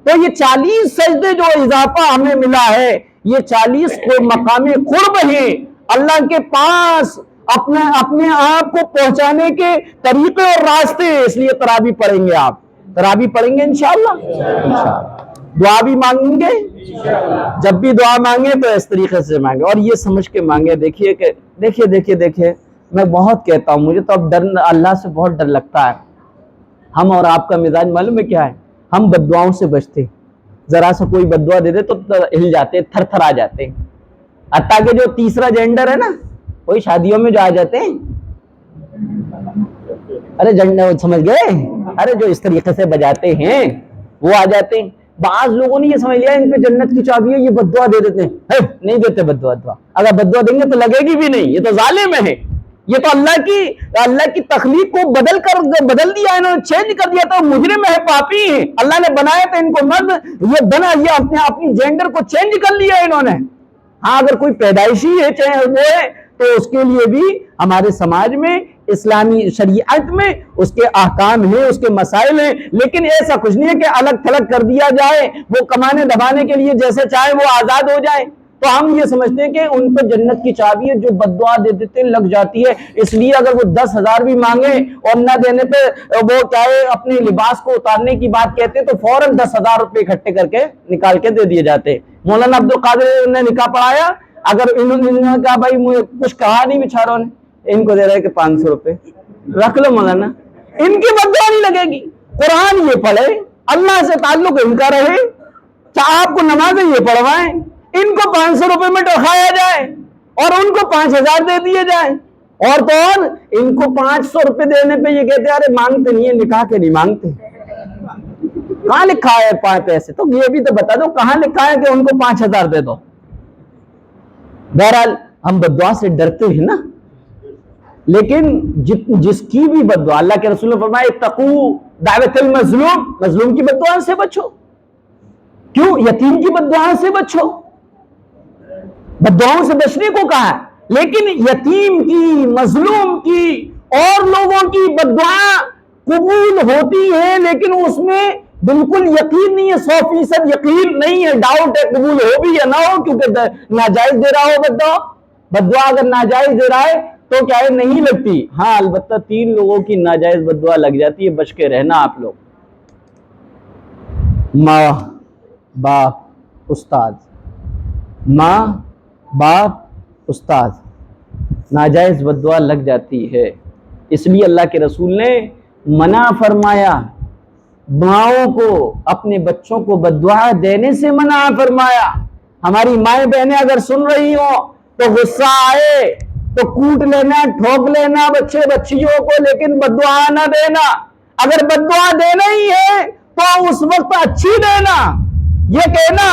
تو یہ 40 سجدے جو اضافہ ہمیں ملا ہے، یہ 40 کو مقام قرب ہیں اللہ کے پاس، اپنے آپ کو پہنچانے کے طریقے اور راستے۔ اس لیے تراویح پڑھیں گے، آپ تراویح پڑھیں گے انشاءاللہ، دعا بھی مانگیں گے، جب بھی دعا مانگے تو اس طریقے سے مانگے اور یہ سمجھ کے مانگے۔ دیکھیے میں بہت کہتا ہوں، مجھے تو اب اللہ سے بہت ڈر لگتا ہے۔ ہم اور آپ کا مزاج معلوم ہے کیا ہے؟ ہم بد دعاؤں سے بچتے، ذرا سا کوئی بد دعا دے دے تو ہل جاتے، تھر تھر آ جاتے ہیں۔ حتیٰ کہ جو تیسرا جینڈر ہے نا، وہی شادیوں میں جو آ جاتے ہیں، ارے جینڈر سمجھ گئے، ارے جو اس طریقے سے بجاتے ہیں وہ آ جاتے ہیں۔ بعض لوگوں نے یہ سمجھ لیا ان پہ جنت کی چابی ہے، یہ بد دعا دے دیتے ہیں۔ نہیں دیتے بد دعا، اگر بد دعا دیں گے تو لگے گی بھی نہیں، یہ تو ظالم ہے، یہ تو اللہ کی تخلیق کو بدل دیا، انہوں نے چینج کر دیا، تو مجرم ہے، پاپی ہیں۔ اللہ نے بنایا تھا ان کو مرد، یہ اپنی جینڈر کو چینج کر لیا انہوں نے۔ ہاں اگر کوئی پیدائشی ہے چاہے وہ ہے تو اس کے لیے بھی ہمارے سماج میں، اسلامی شریعت میں اس کے احکام ہیں، اس کے مسائل ہیں، لیکن ایسا کچھ نہیں ہے کہ الگ تھلگ کر دیا جائے، وہ کمانے دبانے کے لیے جیسے چاہے وہ آزاد ہو جائے۔ تو تو ہم یہ سمجھتے ہیں کہ ان پہ جنت کی چابی ہے، جو بد دعا دے دیتے ہیں لگ جاتی ہے، اس لیے اگر وہ 10,000 بھی مانگے اور نہ دینے پہ وہ کیا ہے اپنے لباس کو اتارنے کی بات کہتے تو فوراً 10,000 روپے اکٹھے کر کے نکال کے دے دیے جاتے۔ مولانا عبد القادر نے نکاح پڑھایا، اگر انہوں نے کہا بھائی مجھے کچھ کہا نہیں بیچاروں نے، ان کو دے رہے کہ 500 روپے رکھ لو مولانا، ان کی بد دعا نہیں لگے گی۔ قرآن یہ پڑھے، اللہ سے تعلق ان کا رہے، آپ کو نمازیں یہ پڑھوائیں، ان کو 500 روپے میں ٹرکھایا جائے اور ان کو 5,000 دے دیے جائیں، اور تو اور ان کو 500 روپے دینے پہ یہ کہتے ہیں ارے مانگتے نہیں ہے، نکاح کے نہیں مانگتے۔ کہاں لکھا ہے 5 پیسے؟ تو یہ بھی تو بتا دو کہاں لکھا ہے کہ ان کو 5,000 دے دو۔ بہرحال ہم بد دعا سے ڈرتے ہیں نا، لیکن جس کی بھی بد دعا، اللہ کے رسول نے فرمایا اتقوا دعوت المظلوم، مظلوم کی بد دعا سے بچو۔ کیوں؟ یتیم کی بد دعا سے بچو، بد دعاؤں سے بچنے کو کہا ہے، لیکن یتیم کی، مظلوم کی اور لوگوں کی بد دعا قبول ہوتی ہے، لیکن اس میں بالکل یقین نہیں ہے، 100% یقین نہیں ہے، ڈاؤٹ ہے قبول ہو بھی یا نہ ہو، کیونکہ ناجائز دے رہا ہو بد دعا۔ بد دعا اگر ناجائز دے رہا ہے تو کیا ہے نہیں لگتی، ہاں البتہ 3 لوگوں کی ناجائز بد دعا لگ جاتی ہے، بچ کے رہنا آپ لوگ، ماں باپ استاد، ماں باپ استاد، ناجائز بد دعا لگ جاتی ہے۔ اس لیے اللہ کے رسول نے منع فرمایا، ماؤں کو اپنے بچوں کو بد دعا دینے سے منع فرمایا۔ ہماری مائیں بہنیں اگر سن رہی ہوں تو غصہ آئے تو کوٹ لینا، ٹھوک لینا بچے بچیوں کو، لیکن بد دعا نہ دینا۔ اگر بد دعا دینا ہی ہے تو اس وقت اچھی دینا، یہ کہنا،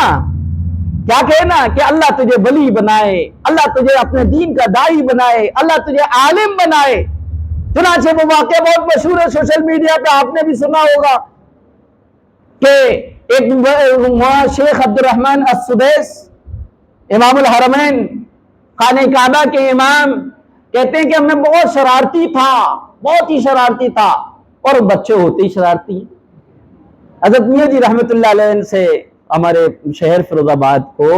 کیا کہنا کہ اللہ تجھے ولی بنائے، اللہ تجھے اپنے دین کا داعی بنائے، اللہ تجھے عالم بنائے۔ چنانچہ وہ واقعہ بہت مشہور ہے، سوشل میڈیا پہ آپ نے بھی سنا ہوگا کہ ایک شیخ عبد الرحمن السدیس، امام الحرمین، خانہ کعبہ کے امام، کہتے ہیں کہ میں بہت شرارتی تھا، بہت ہی شرارتی تھا، اور بچے ہوتے ہی شرارتی ہیں۔ حضرت میاں جی رحمت اللہ علیہ سے ہمارے شہر فیروز آباد کو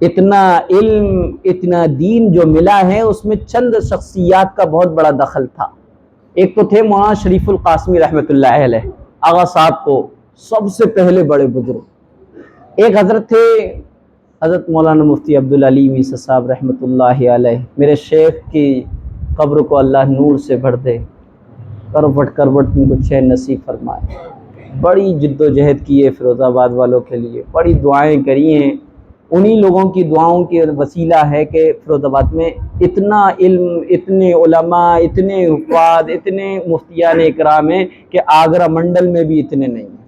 اتنا علم، اتنا دین جو ملا ہے، اس میں چند شخصیات کا بہت بڑا دخل تھا۔ ایک تو تھے مولانا شریف القاسمی رحمت اللہ علیہ، آغا صاحب کو سب سے پہلے بڑے بزرگ۔ ایک حضرت تھے حضرت مولانا مفتی عبدالعلیم عیسیٰ صاحب رحمت اللہ علیہ، میرے شیخ کی قبر کو اللہ نور سے بھر دے، کروٹ کروٹ ان کو چین نصیب فرمائے۔ بڑی جد و جہد کی ہے فیروز آباد والوں کے لیے، بڑی دعائیں کری ہیں، انہی لوگوں کی دعاؤں کے وسیلہ ہے کہ فیروز آباد میں اتنا علم، اتنے علماء، اتنے حفاظ، اتنے مفتیان اکرام ہیں کہ آگرہ منڈل میں بھی اتنے نہیں ہیں۔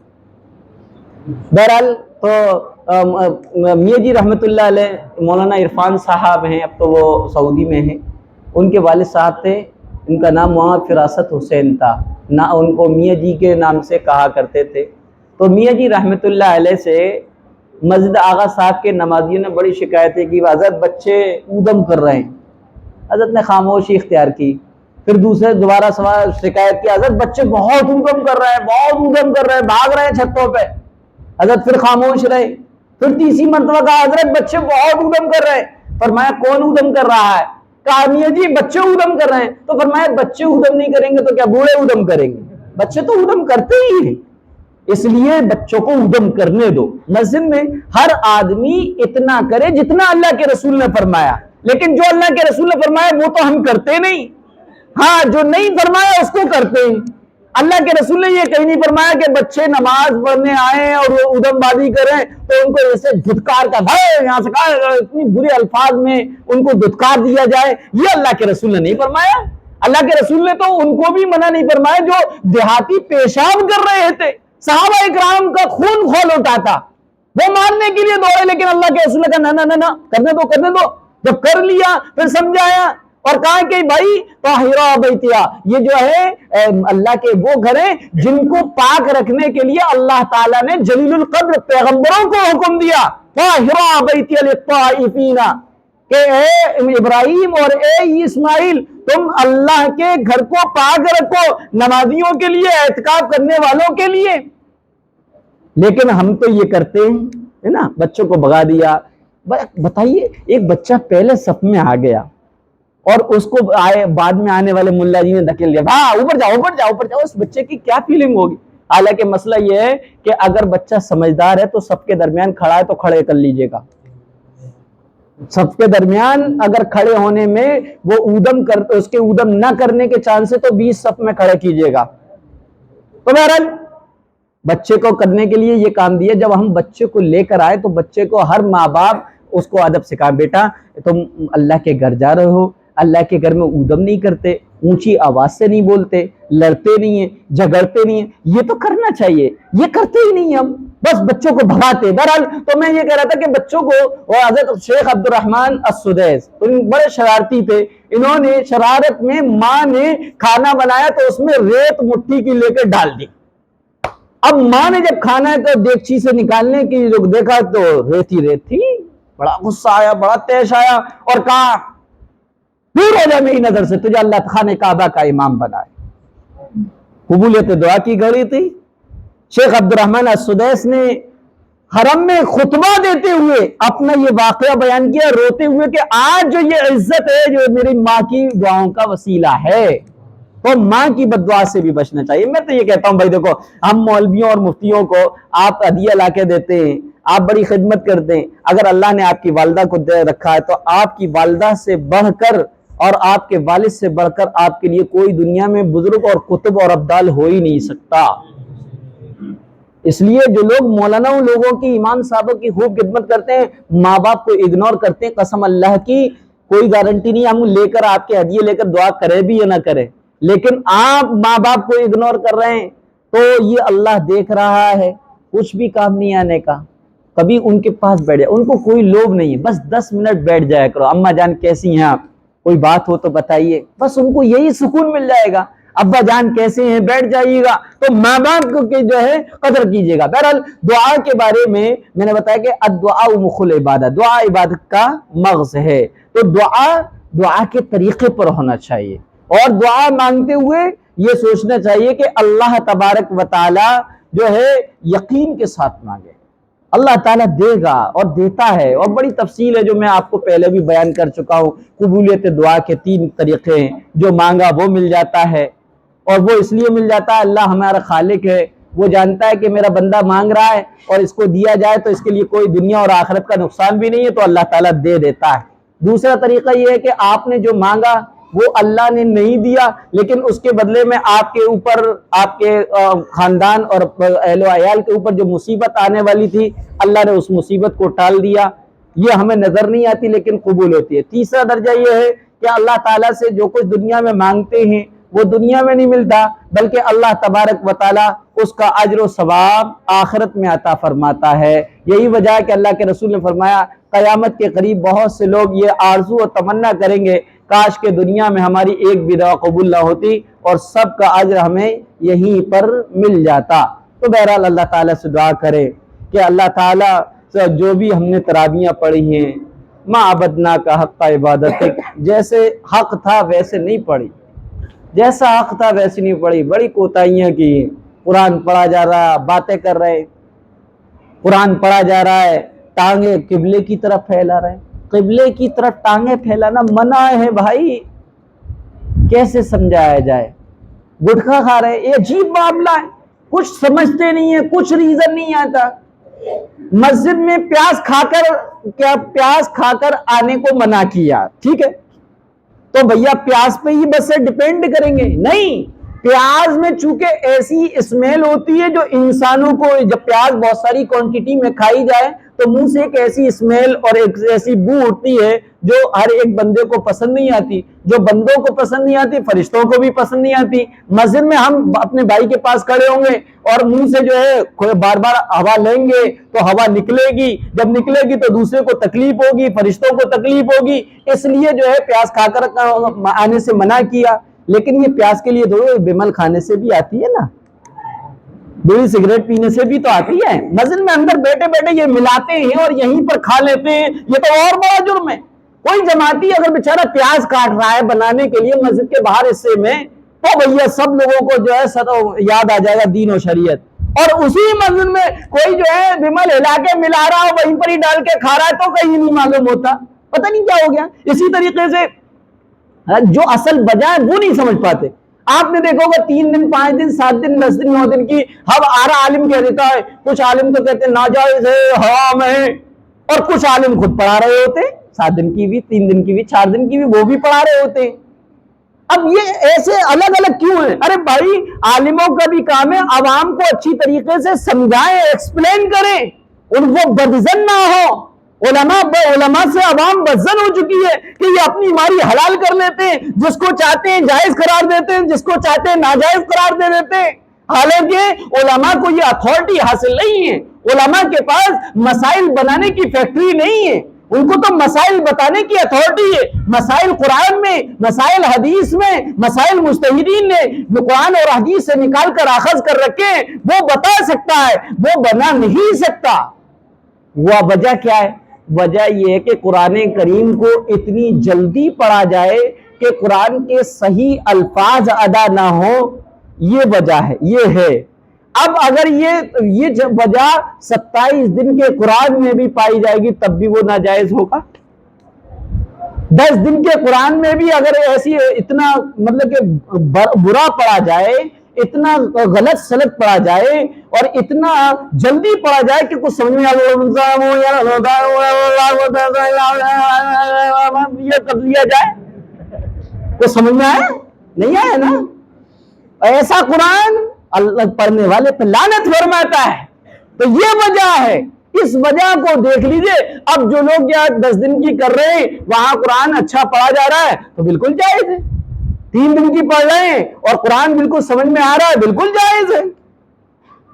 بہرحال تو میاں جی رحمت اللہ علیہ، مولانا عرفان صاحب ہیں، اب تو وہ سعودی میں ہیں، ان کے والد صاحب تھے، ان کا نام وہاں فراست حسین تھا، نہ ان کو میاں جی کے نام سے کہا کرتے تھے۔ تو میاں جی رحمت اللہ علیہ سے مسجد آغا صاحب کے نمازیوں نے بڑی شکایتیں کی، حضرت بچے اودم کر رہے ہیں۔ حضرت نے خاموشی اختیار کی، پھر دوبارہ شکایت کی، حضرت بچے بہت اودم کر رہے ہیں، بہت اودم کر رہے ہیں، بھاگ رہے ہیں چھتوں پہ۔ حضرت پھر خاموش رہے، پھر تیسری مرتبہ کہا حضرت بچے بہت اودم کر رہے ہیں۔ فرمایا کون اودم کر رہا ہے؟ کہا میاں جی بچے اودم کر رہے ہیں۔ تو فرمایا بچے اودم نہیں کریں گے تو کیا بوڑھے اودم کریں گے؟ بچے تو اودم کرتے ہی ہیں، اس لیے بچوں کو اودم کرنے دو۔ مسجد میں ہر آدمی اتنا کرے جتنا اللہ کے رسول نے فرمایا، لیکن جو اللہ کے رسول نے فرمایا وہ تو ہم کرتے نہیں، ہاں جو نہیں فرمایا اس کو کرتے ہیں۔ اللہ کے رسول نے یہ کہیں نہیں فرمایا کہ بچے نماز پڑھنے آئیں اور وہ اودم بازی کریں تو ان کو ایسے دھتکار کا بھائی یہاں سے کہا، اتنی برے الفاظ میں ان کو دھتکار دیا جائے، یہ اللہ کے رسول نے نہیں فرمایا۔ اللہ کے رسول نے تو ان کو بھی منع نہیں فرمایا جو دیہاتی پیشاب کر رہے تھے، صحابہ اکرام کا خون کھول اٹھا تھا، وہ ماننے کے لیے دوڑے، لیکن اللہ کے رسول نے کہا نہ نہ نہ کرنے دو کرنے دو۔ جب کر لیا پھر سمجھایا اور کہا کہ بھائی طاہرہ بیتیا، یہ جو ہے اللہ کے وہ گھر ہیں جن کو پاک رکھنے کے لیے اللہ تعالیٰ نے جلیل القدر پیغمبروں کو حکم دیا، طاہرہ بیتیا للطائفین، کہ اے ابراہیم اور اے اسماعیل تم اللہ کے گھر کو پاک رکھو، نمازیوں کے لیے، اعتکاف کرنے والوں کے لیے۔ لیکن ہم تو یہ کرتے ہیں نا، بچوں کو بھگا دیا، بتائیے ایک بچہ پہلے صف میں آ گیا اور اس کو بعد میں آنے والے ملا جی نے دھکیل دیا، ہاں اوپر جاؤ اوپر جاؤ اوپر جاؤ، اس بچے کی کیا فیلنگ ہوگی؟ حالانکہ مسئلہ یہ ہے کہ اگر بچہ سمجھدار ہے تو سب کے درمیان کھڑا ہے تو کھڑے کر لیجئے گا، سب کے درمیان اگر کھڑے ہونے میں وہ اس کے اودم نہ کرنے کے چانس ہے تو 20 صف میں کھڑے کیجئے گا۔ تو بہرحال بچے کو کرنے کے لیے یہ کام دیا، جب ہم بچے کو لے کر آئے تو بچے کو ہر ماں باپ اس کو ادب سکھا، بیٹا تم اللہ کے گھر جا رہے ہو، اللہ کے گھر میں اودم نہیں کرتے، اونچی آواز سے نہیں بولتے، لڑتے نہیں ہیں، جھگڑتے نہیں ہیں، یہ تو کرنا چاہیے، یہ کرتے ہی نہیں ہم، بس بچوں کو بھگاتے۔ بہرحال تو میں یہ کہہ رہا تھا کہ بچوں کو، اور حضرت شیخ عبد الرحمن السدیس بڑے شرارتی تھے، انہوں نے شرارت میں ماں نے کھانا بنایا تو اس میں ریت مٹھی کی لے کے ڈال دی۔ اب ماں نے جب کھانا ہے تو دیگچی سے نکالنے کی جو دیکھا تو ریت ہی ریت تھی، بڑا غصہ آیا، بڑا تیش آیا اور کہا دور ہو جا میری نظر سے، تجھے اللہ خانہ کعبہ کا امام بنائے۔ قبولیت دعا کی گھڑی تھی۔ شیخ عبد الرحمن السدیس نے حرم میں خطبہ دیتے ہوئے اپنا یہ واقعہ بیان کیا روتے ہوئے کہ آج جو یہ عزت ہے جو میری ماں کی دعاؤں کا وسیلہ ہے، تو ماں کی بددعا سے بھی بچنا چاہیے۔ میں تو یہ کہتا ہوں بھائی دیکھو، ہم مولویوں اور مفتیوں کو آپ ہدیہ لا کے دیتے ہیں، آپ بڑی خدمت کرتے ہیں، اگر اللہ نے آپ کی والدہ کو دے رکھا ہے تو آپ کی والدہ سے بڑھ کر اور آپ کے والد سے بڑھ کر آپ کے لیے کوئی دنیا میں بزرگ اور قطب اور ابدال ہو ہی نہیں سکتا۔ اس لیے جو لوگ مولانا لوگوں کی، امام صاحبوں کی خوب خدمت کرتے ہیں، ماں باپ کو اگنور کرتے ہیں، قسم اللہ کی کوئی گارنٹی نہیں ہم لے کر آپ کے ہدیے لے کر دعا کرے بھی یا نہ کرے، لیکن آپ ماں باپ کو اگنور کر رہے ہیں تو یہ اللہ دیکھ رہا ہے، کچھ بھی کام نہیں آنے کا۔ کبھی ان کے پاس بیٹھ جائے، ان کو کوئی لوب نہیں ہے، بس 10 منٹ بیٹھ جایا کرو، اماں جان کیسی ہیں آپ، کوئی بات ہو تو بتائیے، بس ان کو یہی سکون مل جائے گا۔ ابا جان کیسے ہیں، بیٹھ جائیے گا، تو ماں باپ کی جو ہے قدر کیجیے گا۔ بہرحال دعا کے بارے میں نے بتایا کہ الدعاء مخ العبادہ، دعا عبادت کا مغز ہے، تو دعا کے طریقے پر ہونا چاہیے، اور دعا مانگتے ہوئے یہ سوچنا چاہیے کہ اللہ تبارک و تعالی جو ہے یقین کے ساتھ مانگے، اللہ تعالیٰ دے گا اور دیتا ہے، اور بڑی تفصیل ہے جو میں آپ کو پہلے بھی بیان کر چکا ہوں۔ قبولیت دعا کے 3 طریقے ہیں، جو مانگا وہ مل جاتا ہے، اور وہ اس لیے مل جاتا ہے اللہ ہمارا خالق ہے، وہ جانتا ہے کہ میرا بندہ مانگ رہا ہے اور اس کو دیا جائے تو اس کے لیے کوئی دنیا اور آخرت کا نقصان بھی نہیں ہے، تو اللہ تعالیٰ دے دیتا ہے۔ دوسرا طریقہ یہ ہے کہ آپ نے جو مانگا وہ اللہ نے نہیں دیا، لیکن اس کے بدلے میں آپ کے اوپر، آپ کے خاندان اور اہل و عیال کے اوپر جو مصیبت آنے والی تھی، اللہ نے اس مصیبت کو ٹال دیا، یہ ہمیں نظر نہیں آتی لیکن قبول ہوتی ہے۔ تیسرا درجہ یہ ہے کہ اللہ تعالیٰ سے جو کچھ دنیا میں مانگتے ہیں وہ دنیا میں نہیں ملتا، بلکہ اللہ تبارک و تعالیٰ اس کا اجر و ثواب آخرت میں عطا فرماتا ہے۔ یہی وجہ ہے کہ اللہ کے رسول نے فرمایا قیامت کے قریب بہت سے لوگ یہ آرزو و تمنا کریں گے کاش کہ دنیا میں ہماری ایک بھی دعا قبول نہ ہوتی اور سب کا اجر ہمیں یہیں پر مل جاتا۔ تو بہرحال اللہ تعالیٰ سے دعا کرے کہ اللہ تعالیٰ سے جو بھی ہم نے تراویحیں پڑھی ہیں، ما عبدنا کا حق عبادت، جیسے حق تھا ویسے نہیں پڑھی، جیسا حق تھا ویسے نہیں پڑھی، بڑی کوتاہیاں کی، قرآن پڑھا جا رہا، باتیں کر رہے، قرآن پڑھا جا رہا ہے، ٹانگیں قبلے کی طرف پھیلا رہے، قبلے کی طرف ٹانگیں پھیلانا منع ہے بھائی، کیسے سمجھایا جائے؟ گٹکھا کھا رہے، یہ عجیب معاملہ ہے، کچھ سمجھتے نہیں ہیں، کچھ ریزن نہیں آتا۔ مسجد میں پیاز کھا کر آنے کو منع کیا، ٹھیک ہے، تو بھیا پیاز پہ ہی بس ڈیپینڈ کریں گے؟ نہیں، پیاز میں چونکہ ایسی اسمیل ہوتی ہے جو انسانوں کو، جب پیاز بہت ساری کوانٹٹی میں کھائی جائے تو منہ سے ایک ایسی اسمیل اور ایک ایسی بو اٹھتی ہے جو ہر ایک بندے کو پسند نہیں آتی، جو بندوں کو پسند نہیں آتی فرشتوں کو بھی پسند نہیں آتی۔ مسجد میں ہم اپنے بھائی کے پاس کھڑے ہوں گے اور منہ سے جو ہے بار بار ہوا لیں گے تو ہوا نکلے گی، جب نکلے گی تو دوسرے کو تکلیف ہوگی، فرشتوں کو تکلیف ہوگی، اس لیے جو ہے پیاز کھا کر آنے سے منع کیا۔ لیکن یہ پیاز کے لیے دو بیمل کھانے سے بھی آتی ہے نا، بیڑی سگریٹ پینے سے بھی تو آتی ہے، مسجد میں اندر بیٹھے بیٹھے یہ ملاتے ہیں اور یہیں پر کھا لیتے ہیں، یہ تو اور بڑا جرم ہے۔ کوئی جماعتی اگر بیچارہ پیاز کاٹ رہا ہے بنانے کے لیے مسجد کے باہر حصے میں، تو بھیا سب لوگوں کو جو ہے یاد آ جائے گا دین و شریعت، اور اسی منزل میں کوئی جو ہے ومل ہلا کے ملا رہا ہو وہیں پر ہی ڈال کے کھا رہا ہے تو کہیں نہیں معلوم ہوتا، پتہ نہیں کیا ہو گیا۔ اسی طریقے سے جو اصل وجہ ہے وہ نہیں سمجھ پاتے۔ آپ نے دیکھو گا 3 دن 5 دن 7 دن 10 دن 9 دن کی ہم آرا عالم کہہ دیتا ہے، کچھ عالم تو کہتے ہیں ناجائز ہے حرام ہے، اور کچھ عالم خود پڑھا رہے ہوتے ہیں 7 دن کی بھی 3 دن کی بھی 4 دن کی بھی وہ بھی پڑھا رہے ہوتے ہیں۔ اب یہ ایسے الگ الگ کیوں ہیں؟ ارے بھائی عالموں کا بھی کام ہے عوام کو اچھی طریقے سے سمجھائیں، ایکسپلین کریں، ان کو بدزن نہ ہو۔ علماء سے عوام بدزن ہو چکی ہے کہ یہ اپنی ماری حلال کر لیتے ہیں، جس کو چاہتے ہیں جائز قرار دیتے ہیں، جس کو چاہتے ہیں ناجائز قرار دے دیتے ہیں، حالانکہ علماء کو یہ اتھارٹی حاصل نہیں ہے۔ علماء کے پاس مسائل بنانے کی فیکٹری نہیں ہے، ان کو تو مسائل بتانے کی اتھارٹی ہے۔ مسائل قرآن میں، مسائل حدیث میں، مسائل مجتہدین نے جو قرآن اور حدیث سے نکال کر اخذ کر رکھے ہیں وہ بتا سکتا ہے، وہ بنا نہیں سکتا۔ وہ وجہ کیا ہے؟ وجہ یہ ہے کہ قرآن کریم کو اتنی جلدی پڑھا جائے کہ قرآن کے صحیح الفاظ ادا نہ ہو، یہ وجہ ہے، یہ ہے۔ اب اگر یہ وجہ 27 دن کے قرآن میں بھی پائی جائے گی تب بھی وہ ناجائز ہوگا۔ 10 دن کے قرآن میں بھی اگر ایسی اتنا مطلب کہ برا پڑھا جائے، اتنا غلط سلط پڑھا جائے اور اتنا جلدی پڑھا جائے کہ کچھ سمجھ میں یہ کر لیا جائے، کچھ سمجھ میں آئے؟ نہیں آیا نا؟ ایسا قرآن اللہ پڑھنے والے پہ لعنت فرماتا ہے۔ تو یہ وجہ ہے، اس وجہ کو دیکھ لیجئے۔ اب جو لوگ 10 دن کی کر رہے ہیں وہاں قرآن اچھا پڑھا جا رہا ہے تو بالکل جائز ہے، 3 دن کی پڑھ رہے ہیں اور قرآن بالکل سمجھ میں آ رہا ہے، بالکل جائز ہے۔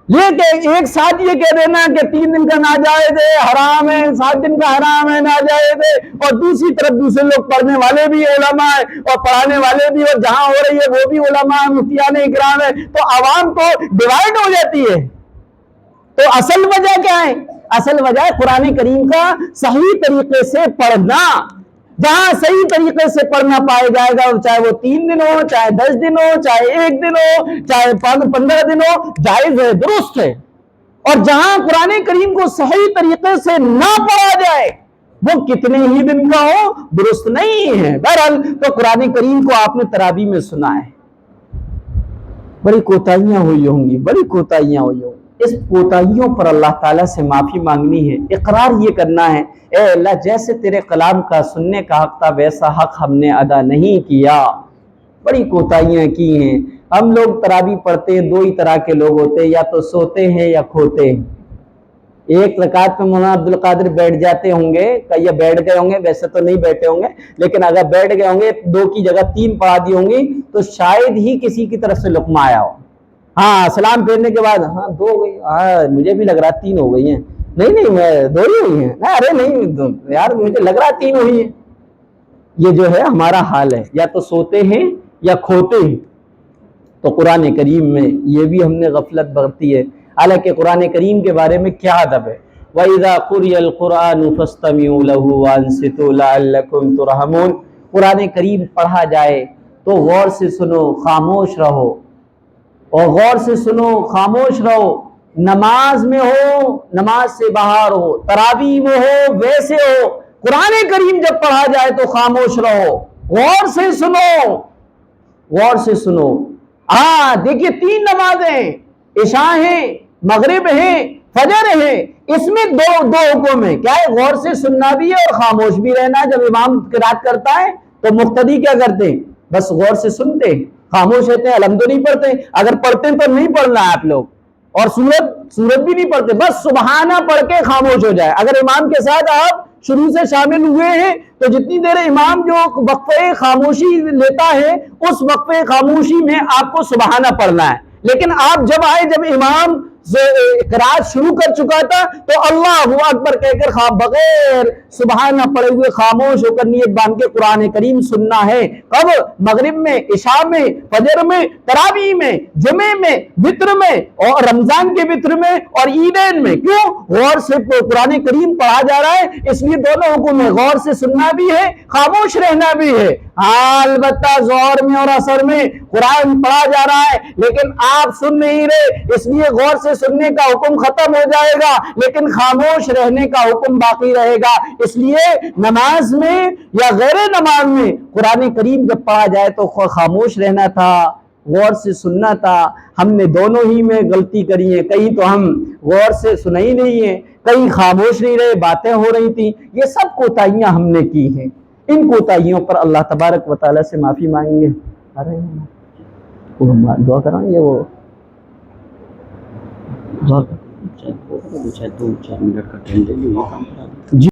یہ کہ ایک ساتھ یہ کہہ دینا کہ 3 دن کا ناجائز ہے حرام ہے، 7 دن کا حرام ہے ناجائز ہے، اور دوسری طرف دوسرے لوگ پڑھنے والے بھی علماء ہیں اور پڑھانے والے بھی، اور جہاں ہو رہی ہے وہ بھی علماء مفتیان اکرام ہے، تو عوام تو ڈیوائیڈ ہو جاتی ہے۔ تو اصل وجہ کیا ہے؟ اصل وجہ ہے قرآن کریم کا صحیح طریقے سے پڑھنا۔ جہاں صحیح طریقے سے پڑھنا پائے جائے گا، چاہے وہ 3 دن ہو، چاہے 10 دن ہو، چاہے 1 دن ہو، چاہے 15 دن ہو، جائز ہے، درست ہے۔ اور جہاں قرآن کریم کو صحیح طریقے سے نہ پڑھا جائے وہ کتنے ہی دن کا ہو، درست نہیں ہے۔ بہرحال تو قرآن کریم کو آپ نے تراویح میں سنا ہے، بڑی کوتاہیاں ہوئی ہوں گی، بڑی کوتاہیاں ہوئی ہوں گی۔ اس کوتاہیوں پر اللہ تعالیٰ سے معافی مانگنی ہے، اقرار یہ کرنا ہے اے اللہ جیسے تیرے کلام کا سننے کا حق تھا ویسا حق ہم نے ادا نہیں کیا، بڑی کوتاہیاں کی ہیں۔ ہم لوگ تراویح پڑھتے ہیں، 2 ہی طرح کے لوگ ہوتے ہیں، یا تو سوتے ہیں یا کھوتے ہیں۔ ایک رکعت میں مولانا عبد القادر بیٹھ جاتے ہوں گے، یا بیٹھ گئے ہوں گے، ویسے تو نہیں بیٹھے ہوں گے لیکن اگر بیٹھ گئے ہوں گے 2 کی جگہ 3 پڑھا دی ہوں گی تو شاید ہی کسی کی طرف سے لقمہ آیا ہو۔ ہاں سلام پھیرنے کے بعد ہاں 2 ہو گئی، ہاں مجھے بھی لگ رہا 3 ہو گئی ہیں، نہیں میں 2 ہی ہوئی ہیں، ارے نہیں یار مجھے لگ رہا 3 ہوئی ہیں۔ یہ جو ہے ہمارا حال ہے، یا تو سوتے ہیں یا کھوتے ہیں۔ تو قرآن کریم میں یہ بھی ہم نے غفلت برتی ہے، حالانکہ قرآن کریم کے بارے میں کیا ادب ہے۔ وَإِذَا قُرِئَ الْقُرْآنُ فَاسْتَمِعُوا لَهُ وَأَنصِتُوا لَعَلَّكُمْ تُرْحَمُونَ۔ قرآن کریم پڑھا جائے تو غور سے سنو، خاموش رہو، اور غور سے سنو، خاموش رہو۔ نماز میں ہو، نماز سے باہر ہو، تراویح میں ہو، ویسے ہو، قرآن کریم جب پڑھا جائے تو خاموش رہو، غور سے سنو، غور سے سنو۔ ہاں دیکھیے 3 نمازیں، عشاء ہیں، مغرب ہیں، فجر ہیں، اس میں دو حکم ہیں، کیا ہے؟ غور سے سننا بھی ہے اور خاموش بھی رہنا ہے۔ جب امام قرات کرتا ہے تو مقتدی کیا کرتے ہیں؟ بس غور سے سنتے ہیں، خاموش رہتے ہیں، الحمد نہیں پڑھتے، اگر پڑھتے ہیں تو نہیں پڑھنا ہے آپ لوگ، اور سورت بھی نہیں پڑھتے، بس سبحانہ پڑھ کے خاموش ہو جائے۔ اگر امام کے ساتھ آپ شروع سے شامل ہوئے ہیں تو جتنی دیر امام جو وقفے خاموشی لیتا ہے اس وقفے خاموشی میں آپ کو سبحانہ پڑھنا ہے، لیکن آپ جب آئے، جب امام قرات شروع کر چکا تھا تو اللہ اکبر کہہ کر بغیر سبحانہ پڑھے ہوئے خاموش ہو کر نیت باندھ کے قرآن کریم سننا ہے۔ کب؟ مغرب میں، عشاء میں، فجر میں، تراویح میں، جمعے میں، وتر میں، اور رمضان کے وتر میں اور عیدین میں۔ کیوں؟ غور سے قرآن کریم پڑھا جا رہا ہے، اس لیے دونوں حکم ہے، غور سے سننا بھی ہے، خاموش رہنا بھی ہے۔ ہاں البتہ ظہر میں اور عصر میں قرآن پڑھا جا رہا ہے لیکن آپ سن نہیں رہے، اس لیے غور سے سے سننے کا حکم ختم ہو جائے گا لیکن خاموش رہنے کا حکم باقی رہے گا۔ اس لیے نماز میں یا غیر نماز میں قرآن کریم جب پڑھا جائے تو خاموش رہنا تھا، غور سے سننا تھا۔ ہم نے دونوں ہی میں غلطی کری ہے، کہیں تو ہم غور سے سنا ہی نہیں ہے، کہیں خاموش نہیں رہے، باتیں ہو رہی تھیں، یہ سب کوتاہیاں ہم نے کی ہیں۔ ان کوتاہیوں پر اللہ تبارک و تعالیٰ سے معافی مانگیں گے۔ دعا کرائیں گے، وہ دعا 2-4 منٹ کا ٹائم دے